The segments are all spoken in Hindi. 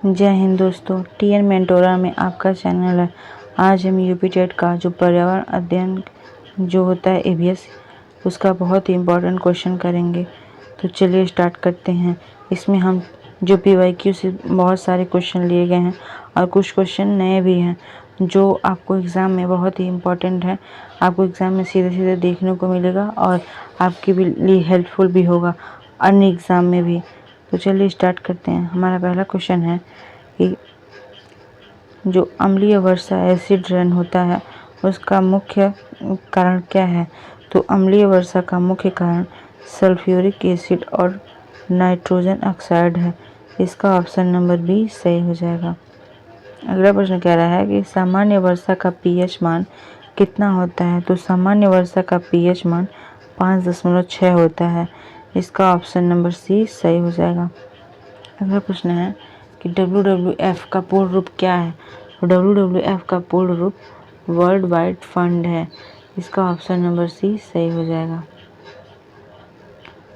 जय हिंद दोस्तों, टीएन मेंटोरा में आपका चैनल है। आज हम यूपी टेट का जो पर्यावरण अध्ययन जो होता है ईवीएस, उसका बहुत ही इम्पोर्टेंट क्वेश्चन करेंगे। तो चलिए स्टार्ट करते हैं। इसमें हम जो पीवाईक्यू से बहुत सारे क्वेश्चन लिए गए हैं और कुछ क्वेश्चन नए भी हैं जो आपको एग्ज़ाम में बहुत ही इम्पोर्टेंट है। आपको एग्ज़ाम में सीधे सीधे देखने को मिलेगा और आपके लिए हेल्पफुल भी होगा अन्य एग्ज़ाम में भी। तो चलिए स्टार्ट करते हैं। हमारा पहला क्वेश्चन है कि जो अम्लीय वर्षा एसिड रेन होता है उसका मुख्य कारण क्या है। तो अम्लीय वर्षा का मुख्य कारण सल्फ्यूरिक एसिड और नाइट्रोजन ऑक्साइड है। इसका ऑप्शन नंबर बी सही हो जाएगा। अगला प्रश्न कह रहा है कि सामान्य वर्षा का पीएच मान कितना होता है। तो सामान्य वर्षा का पीएच मान 5.6 होता है। इसका ऑप्शन नंबर सी सही हो जाएगा। अगला प्रश्न है कि WWF का पूर्ण रूप क्या है। तो WWF का पूर्ण रूप वर्ल्ड वाइड फंड है। इसका ऑप्शन नंबर सी सही हो जाएगा।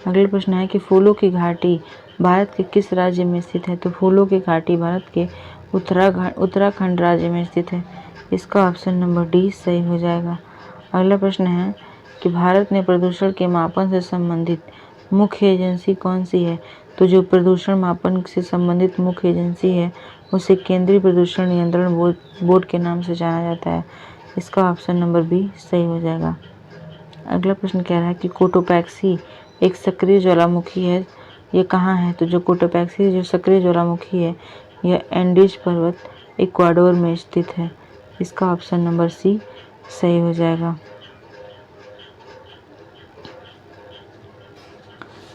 अगला प्रश्न है कि फूलों की घाटी भारत के किस राज्य में स्थित है। तो फूलों की घाटी भारत के उत्तराखंड राज्य में स्थित है। इसका ऑप्शन नंबर डी सही हो जाएगा। अगला प्रश्न है कि भारत में प्रदूषण के मापन से संबंधित मुख्य एजेंसी कौन सी है। तो जो प्रदूषण मापन से संबंधित मुख्य एजेंसी है उसे केंद्रीय प्रदूषण नियंत्रण बोर्ड के नाम से जाना जाता है। इसका ऑप्शन नंबर बी सही हो जाएगा। अगला प्रश्न कह रहा है कि कोटोपैक्सी एक सक्रिय ज्वालामुखी है, ये कहाँ है। तो जो कोटोपैक्सी जो सक्रिय ज्वालामुखी है यह एंडीज पर्वत इक्वाडोर में स्थित है। इसका ऑप्शन नंबर सी सही हो जाएगा।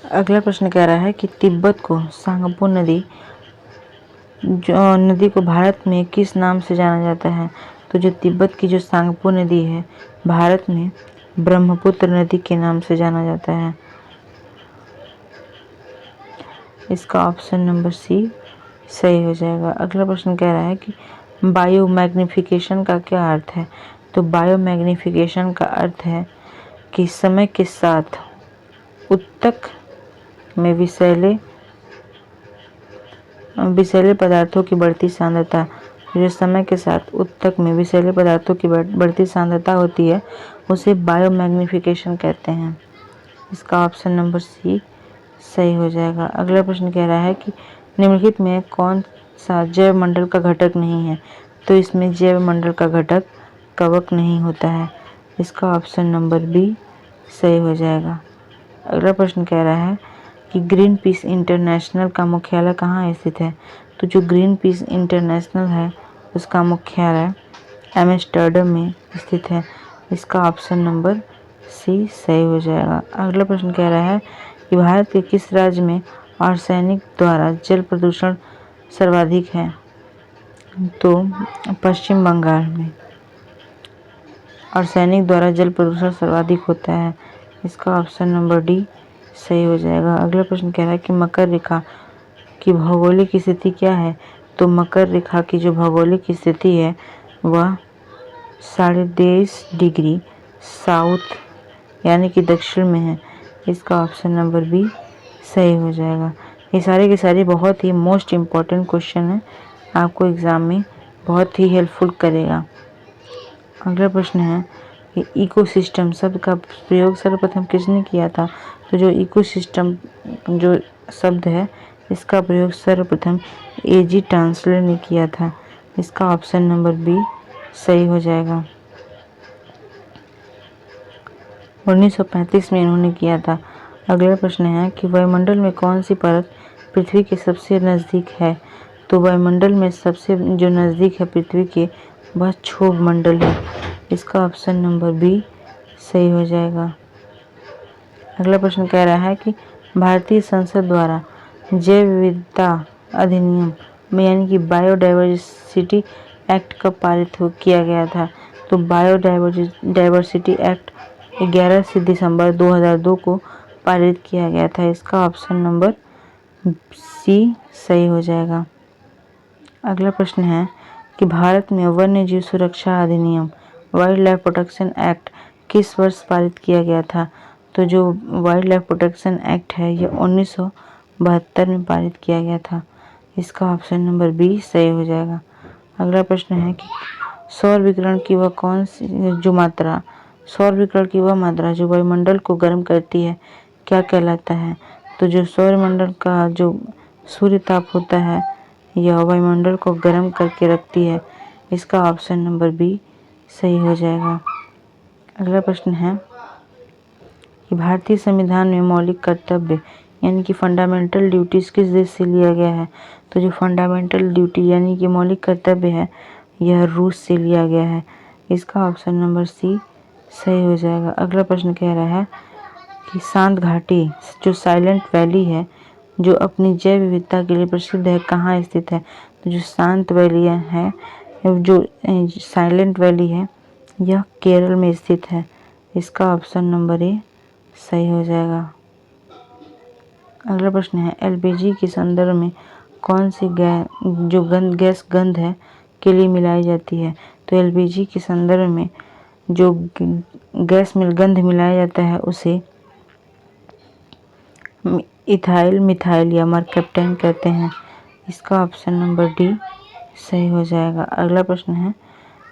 अगला प्रश्न कह रहा है कि तिब्बत को सांगपो नदी को भारत में किस नाम से जाना जाता है। तो जो तिब्बत की जो सांगपो नदी है भारत में ब्रह्मपुत्र नदी के नाम से जाना जाता है। इसका ऑप्शन नंबर सी सही हो जाएगा। अगला प्रश्न कह रहा है कि बायोमैग्निफिकेशन का क्या अर्थ है। तो बायोमैग्निफिकेशन का अर्थ है कि समय के साथ ऊतक में विषैले पदार्थों की बढ़ती सांद्रता, जो समय के साथ ऊतक में विषैले पदार्थों की बढ़ती सांद्रता होती है उसे बायोमैग्निफिकेशन कहते हैं। इसका ऑप्शन नंबर सी सही हो जाएगा। अगला प्रश्न कह रहा है कि निम्नलिखित में कौन सा जैव मंडल का घटक नहीं है। तो इसमें जैव मंडल का घटक कवक नहीं होता है। इसका ऑप्शन नंबर बी सही हो जाएगा। अगला प्रश्न कह रहा है कि ग्रीन पीस इंटरनेशनल का मुख्यालय कहाँ स्थित है। तो जो ग्रीन पीस इंटरनेशनल है उसका मुख्यालय एम्स्टर्डम में स्थित है। इसका ऑप्शन नंबर सी सही हो जाएगा। अगला प्रश्न कह रहा है कि भारत के किस राज्य में आर्सेनिक द्वारा जल प्रदूषण सर्वाधिक है। तो पश्चिम बंगाल में आर्सेनिक द्वारा जल प्रदूषण सर्वाधिक होता है। इसका ऑप्शन नंबर डी सही हो जाएगा। अगला प्रश्न कह रहा है कि मकर रेखा की भौगोलिक स्थिति क्या है। तो मकर रेखा की जो भौगोलिक स्थिति है वह 23.5 डिग्री साउथ यानी कि दक्षिण में है। इसका ऑप्शन नंबर बी सही हो जाएगा। ये सारे के सारे बहुत ही मोस्ट इम्पॉर्टेंट क्वेश्चन है, आपको एग्ज़ाम में बहुत ही हेल्पफुल करेगा। अगला प्रश्न है कि इकोसिस्टम शब्द का प्रयोग सर्वप्रथम किसने किया था। तो जो इकोसिस्टम जो शब्द है इसका प्रयोग सर्वप्रथम एजी टांसलर ने किया था। इसका ऑप्शन नंबर बी सही हो जाएगा। 1935 में इन्होंने किया था। अगला प्रश्न है कि वायुमंडल में कौन सी परत पृथ्वी के सबसे नज़दीक है। तो वायुमंडल में सबसे जो नज़दीक है पृथ्वी के वह क्षोभ मंडल है। इसका ऑप्शन नंबर बी सही हो जाएगा। अगला प्रश्न कह रहा है कि भारतीय संसद द्वारा जैव विविधता अधिनियम में यानी कि बायोडाइवर्सिटी एक्ट कब पारित किया गया था। तो बायोडाइवर्सिटी एक्ट 11 दिसंबर 2002 को पारित किया गया था। इसका ऑप्शन नंबर सी सही हो जाएगा। अगला प्रश्न है कि भारत में वन्य जीव सुरक्षा अधिनियम वाइल्ड लाइफ प्रोटेक्शन एक्ट किस वर्ष पारित किया गया था। तो जो वाइल्ड लाइफ प्रोटेक्शन एक्ट है यह 1972 में पारित किया गया था। इसका ऑप्शन नंबर बी सही हो जाएगा। अगला प्रश्न है कि सौर विकिरण की वह कौन सी जो मात्रा सौर विकिरण की वह मात्रा जो वायुमंडल को गर्म करती है क्या कहलाता है? तो जो सौरमंडल का जो सूर्य ताप होता है यह वायुमंडल को गर्म करके रखती है। इसका ऑप्शन नंबर बी सही हो जाएगा। अगला प्रश्न है कि भारतीय संविधान में मौलिक कर्तव्य यानी कि फंडामेंटल ड्यूटीज किस देश से लिया गया है? तो जो फंडामेंटल ड्यूटी यानी कि मौलिक कर्तव्य है यह रूस से लिया गया है। इसका ऑप्शन नंबर सी सही हो जाएगा। अगला प्रश्न कह रहा है कि शांत घाटी जो साइलेंट वैली है जो अपनी जैव विविधता के लिए प्रसिद्ध है कहाँ स्थित है? तो जो शांत वैली है जो साइलेंट वैली है यह केरल में स्थित है। इसका ऑप्शन नंबर ए सही हो जाएगा। अगला प्रश्न है एलपीजी के संदर्भ में कौन सी गैस गंध है के लिए मिलाई जाती है? तो एलपीजी के संदर्भ में जो गैस में गंध मिलाया जाता है उसे इथाइल मिथाइल या मरकैप्टन कहते हैं। इसका ऑप्शन नंबर डी सही हो जाएगा। अगला प्रश्न है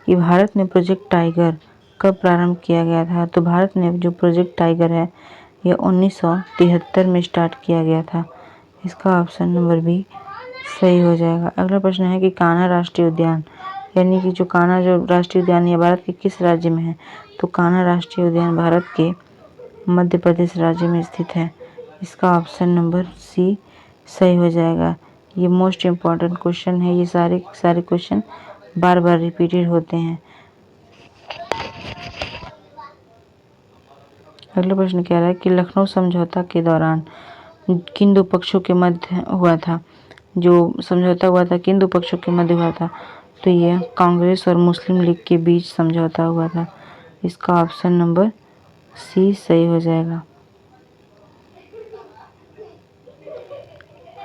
कि भारत में प्रोजेक्ट टाइगर कब प्रारंभ किया गया था? तो भारत में जो प्रोजेक्ट टाइगर है यह 1973 में स्टार्ट किया गया था। इसका ऑप्शन नंबर बी सही हो जाएगा। अगला प्रश्न है कि कान्हा राष्ट्रीय उद्यान यानी कि जो कान्हा जो राष्ट्रीय उद्यान है भारत के किस राज्य में है? तो कान्हा राष्ट्रीय उद्यान भारत के मध्य प्रदेश राज्य में स्थित है। इसका ऑप्शन नंबर सी सही हो जाएगा। ये मोस्ट इम्पॉर्टेंट क्वेश्चन है, ये सारे क्वेश्चन बार बार रिपीटेड होते हैं। अगला प्रश्न कह रहा है कि लखनऊ समझौता के दौरान किन दो पक्षों के मध्य हुआ था? जो समझौता हुआ था किन दो पक्षों के मध्य हुआ था? तो यह कांग्रेस और मुस्लिम लीग के बीच समझौता हुआ था। इसका ऑप्शन नंबर सी सही हो जाएगा।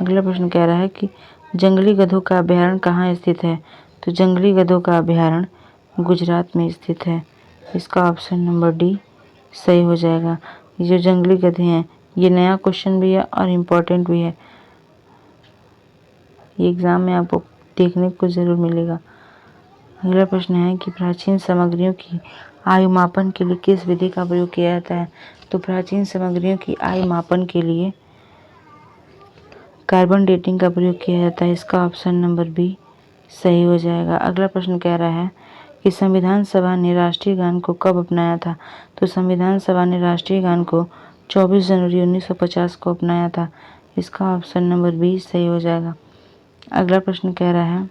अगला प्रश्न कह रहा है कि जंगली गधों का अभयारण्य कहाँ स्थित है? तो जंगली गधों का अभयारण्य गुजरात में स्थित है। इसका ऑप्शन नंबर डी सही हो जाएगा। ये जो जंगली गधे हैं ये नया क्वेश्चन भी है और इम्पोर्टेंट भी है, ये एग्जाम में आपको देखने को जरूर मिलेगा। अगला प्रश्न है कि प्राचीन सामग्रियों की आयु मापन के लिए किस विधि का प्रयोग किया जाता है? तो प्राचीन सामग्रियों की आयु मापन के लिए कार्बन डेटिंग का प्रयोग किया जाता है। इसका ऑप्शन नंबर बी सही हो जाएगा। अगला प्रश्न कह रहा है कि संविधान सभा ने राष्ट्रीय गान को कब अपनाया था? तो संविधान सभा ने राष्ट्रीय गान को 24 जनवरी 1950 को अपनाया था। इसका ऑप्शन नंबर बी सही हो जाएगा। अगला प्रश्न कह रहा है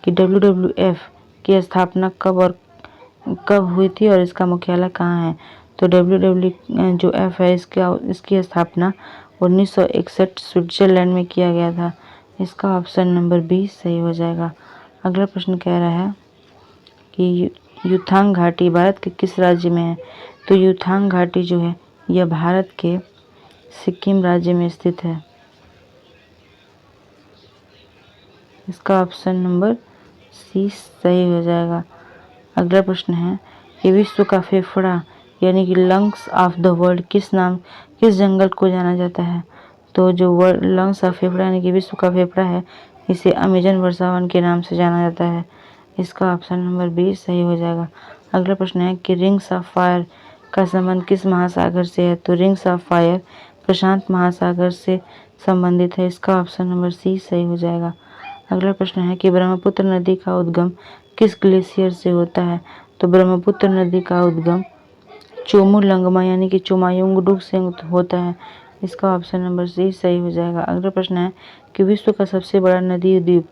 कि WWF की स्थापना कब हुई थी और इसका मुख्यालय कहाँ है? तो WWF जो एफ है इसकी स्थापना 1961 स्विट्जरलैंड में किया गया था। इसका ऑप्शन नंबर बी सही हो जाएगा। अगला प्रश्न कह रहा है कि युथांग घाटी भारत के किस राज्य में है? तो युथांग घाटी जो है यह भारत के सिक्किम राज्य में स्थित है। इसका ऑप्शन नंबर सी सही हो जाएगा। अगला प्रश्न है कि विश्व का फेफड़ा यानी कि लंग्स ऑफ द वर्ल्ड किस जंगल को जाना जाता है? तो जो वर्ल्ड लंग्स ऑफ फेफड़ा यानी कि विश्व का फेफड़ा है इसे अमेजन वर्षावन के नाम से जाना जाता है। इसका ऑप्शन नंबर बी सही हो जाएगा। अगला प्रश्न है कि रिंग्स ऑफ फायर का संबंध किस महासागर से है? तो रिंग्स ऑफ फायर प्रशांत महासागर से संबंधित है। इसका ऑप्शन नंबर सी सही हो जाएगा। अगला प्रश्न है कि ब्रह्मपुत्र नदी का उद्गम किस ग्लेशियर से होता है? तो ब्रह्मपुत्र नदी का उद्गम चोमुलंगमा यानी कि चोमायुंगडू से होता है। इसका ऑप्शन नंबर सी सही हो जाएगा। अगला प्रश्न है कि विश्व का सबसे बड़ा नदी द्वीप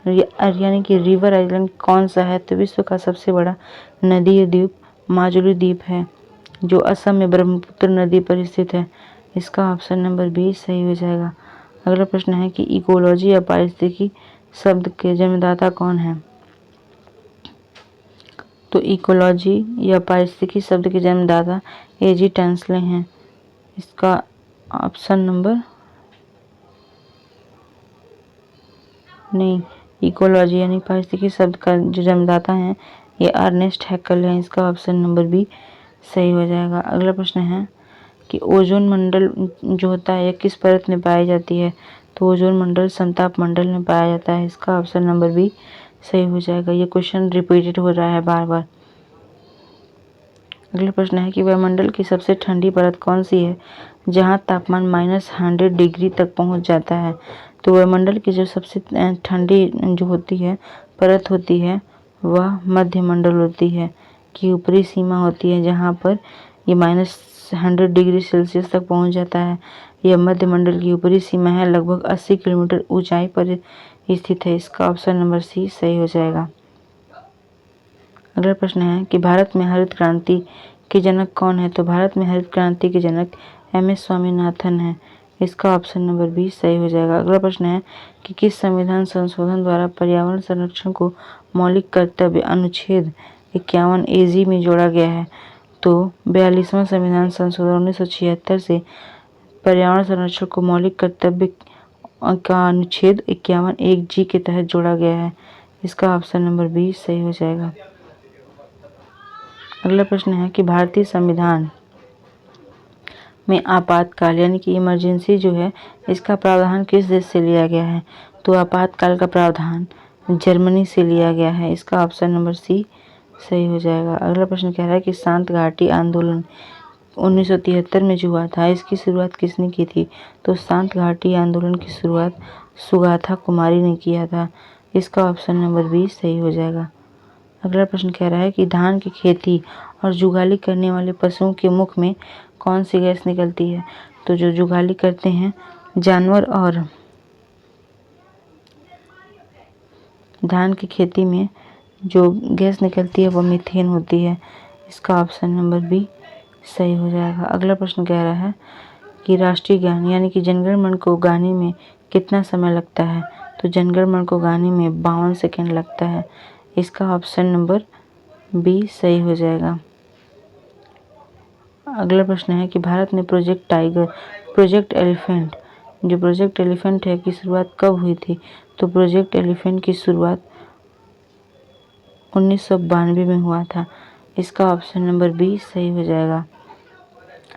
यानी कि रिवर आइलैंड कौन सा है? तो विश्व का सबसे बड़ा नदी द्वीप माजुली द्वीप है जो असम में ब्रह्मपुत्र नदी पर स्थित है। इसका ऑप्शन नंबर बी सही हो जाएगा। अगला प्रश्न है कि इकोलॉजी या पारिस्थितिकी शब्द के जन्मदाता कौन है? तो इकोलॉजी या पारिस्थितिकी शब्द के जन्मदाता एजी टैंसले हैं। इसका ऑप्शन नंबर नहीं, इकोलॉजी यानी पारिस्थितिकी शब्द का जो जन्मदाता है ये अर्नेस्ट हैक्कल है। इसका ऑप्शन नंबर बी सही हो जाएगा। अगला प्रश्न है कि ओजोन मंडल जो होता है यह किस परत में पाई जाती है? तो ओजोन मंडल समताप मंडल में पाया जाता है। इसका ऑप्शन नंबर बी सही हो जाएगा। ये क्वेश्चन रिपीटेड हो रहा है बार बार। अगला प्रश्न है कि वायुमंडल की सबसे ठंडी परत कौन सी है जहां तापमान -100 डिग्री तक पहुंच जाता है। तो वायुमंडल की जो सबसे ठंडी जो होती है परत होती है वह मध्य मंडल होती है, की ऊपरी सीमा होती है जहां पर ये -100 डिग्री सेल्सियस तक पहुंच जाता है। यह मध्य मंडल की ऊपरी सीमा है, लगभग 80 किलोमीटर ऊंचाई पर स्थित है। इसका ऑप्शन नंबर सी सही हो जाएगा। अगला प्रश्न है कि भारत में हरित क्रांति के जनक कौन है। तो भारत में हरित क्रांति के जनक एम.एस. स्वामीनाथन है। इसका ऑप्शन नंबर बी सही हो जाएगा। अगला प्रश्न है कि किस संविधान संशोधन द्वारा पर्यावरण संरक्षण को मौलिक कर्तव्य अनुच्छेद 51 AG में जोड़ा गया है। तो 42वां संविधान संशोधन 1976 से पर्यावरण संरक्षण को मौलिक कर्तव्य का अनुच्छेद 51 1G के तहत जोड़ा गया है। इसका ऑप्शन नंबर बी सही हो जाएगा। अगला प्रश्न है कि भारतीय संविधान में आपातकाल यानी कि इमरजेंसी जो है इसका प्रावधान किस देश से लिया गया है। तो आपातकाल का प्रावधान जर्मनी से लिया गया है। इसका ऑप्शन नंबर सी सही हो जाएगा। अगला प्रश्न कह रहा है कि शांत घाटी आंदोलन 1973 में जो हुआ था इसकी शुरुआत किसने की थी। तो शांत घाटी आंदोलन की शुरुआत सुगाथा कुमारी ने किया था। इसका ऑप्शन नंबर बी सही हो जाएगा। अगला प्रश्न कह रहा है कि धान की खेती और जुगाली करने वाले पशुओं के मुख में कौन सी गैस निकलती है। तो जो जुगाली करते हैं जानवर और धान की खेती में जो गैस निकलती है वह मीथेन होती है। इसका ऑप्शन नंबर बी सही हो जाएगा। अगला प्रश्न कह रहा है कि राष्ट्रीय गान यानी कि जनगण मन को गाने में कितना समय लगता है। तो जनगण मन को गाने में 52 सेकेंड लगता है। इसका ऑप्शन नंबर बी सही हो जाएगा। अगला प्रश्न है कि भारत में प्रोजेक्ट टाइगर प्रोजेक्ट एलिफेंट है की शुरुआत कब हुई थी। तो प्रोजेक्ट एलिफेंट की शुरुआत 1992 में हुआ था। इसका ऑप्शन नंबर बी सही हो जाएगा।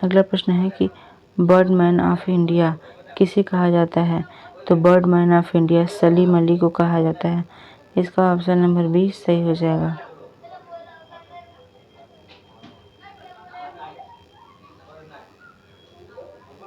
अगला प्रश्न है कि बर्ड मैन ऑफ इंडिया किसे कहा जाता है। तो bird man of India Salim Ali को कहा जाता है। इसका ऑप्शन नंबर बी सही हो जाएगा।